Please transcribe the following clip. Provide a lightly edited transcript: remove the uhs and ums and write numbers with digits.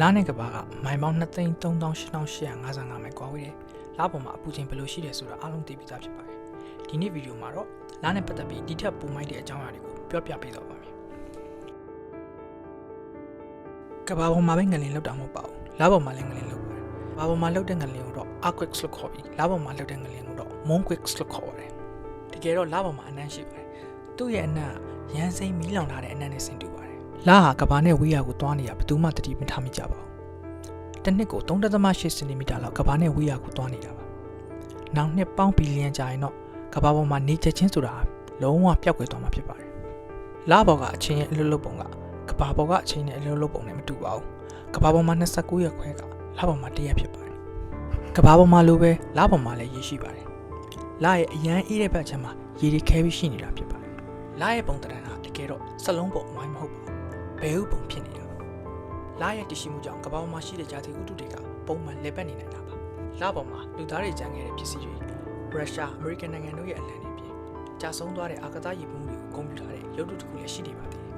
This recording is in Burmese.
လာနဲ့ကဘာကမိုင်ပေါင်း2,38,855မိုင်ကွာဝေးတယ်။လာပေါ်မှာအပူချိန်ဘယ်လိုရှိတယ်ဆိုတာအားလုံးသိပြီးသားဖြစ်ပါတယ်။ဒီနေ့ဗီဒီယိုမှာတော့လာနဲ့ပတ်သက်ပြီးဒီထက်ပိုမိုက်တဲ့အကြောင်းအရာတွေကိုပြောပြပေးသွားပါမယ်။ကဘာပေါ်မှာပဲငလျင်လောက်တာမဟုတ်ပါဘူး။လာပေါ်မှာလည်းငလျင်လောက်ပါတယ်။ဘာပေါ်မှာလောက်တဲ့ငလျင်ကိုတော့ earthquake လို့ခေါ်ပြီးလာပေါ်မှာလောက်တဲ့ငလျင်ကိုတော့ moonquake လို့ခေါ်ပါတယ်။တကယ်တော့လာပေါ်မှာအနံ့ရှိပါတယ်။သူ့ရဲ့အနံ့ရန်စိမ်းမီးလောင်ထားတဲ့အနံ့နဲ့ဆင်တူပါတယ်။လာဟာကဘာနဲ့ဝေးရာကိုသွားနေတာဘယ်သူမှသတိမထားမိကြပါဘူး။တစ်နှစ်ကို 3.8 စင်တီမီတာလောက်ကဘာနဲ့ဝေးရာကိုသွားနေတာပါ။နောက်နှစ်ပေါင်းဘီလီယံကြာရင်တော့ကဘာပေါ်မှာနေချက်ချင်းဆိုတာလုံးဝပျောက်ကွယ်သွားမှာဖြစ်ပါတယ်။လပေါ်ကအချိန်ရဲ့အလွတ်လွတ်ပုံကကဘာပေါ်ကအချိန်နဲ့အလွတ်လွတ်ပုံနဲ့မတူပါဘူး။ကဘာပေါ်မှာ29ရက်ခွဲကလပေါ်မှာ1ရက်ဖြစ်ပါတယ်။ကဘာပေါ်မှာလိုပဲလပေါ်မှာလည်းရေရှိပါတယ်။လရဲ့အရန်အေးတဲ့ဘက်ခြမ်းမှာရေတွေခဲပြီးရှိနေတာဖြစ်ပါတယ်။လရဲ့ပုံသဏ္ဍာန်ဟာတကယ်တော့စလုံးပုံဝိုင်းမဟုတ်ပါဘူး။ဘဲဥပုံဖြစ်နေတာပါ။လရဲ့တရှိမှုကြောင့်ကဘာပေါ်မှာရှိတဲ့ဂျာတိဥတုတွေကပုံမှန်လည်ပတ်နေနိုင်တာပါ။လပေါ်မှာလူသားတွေကြံခဲ့တဲ့ပစ္စည်းတွေရုရှားအမေရိကန်နိုင်ငံတို့ရဲ့အလံတွေပြင်ကြာဆုံးသွားတဲ့အာကာသရေပုံးတွေကိုဂုဏ်ပြုထားတဲ့ရုပ်တုတစ်ခုလည်းရှိနေပါသေးတယ်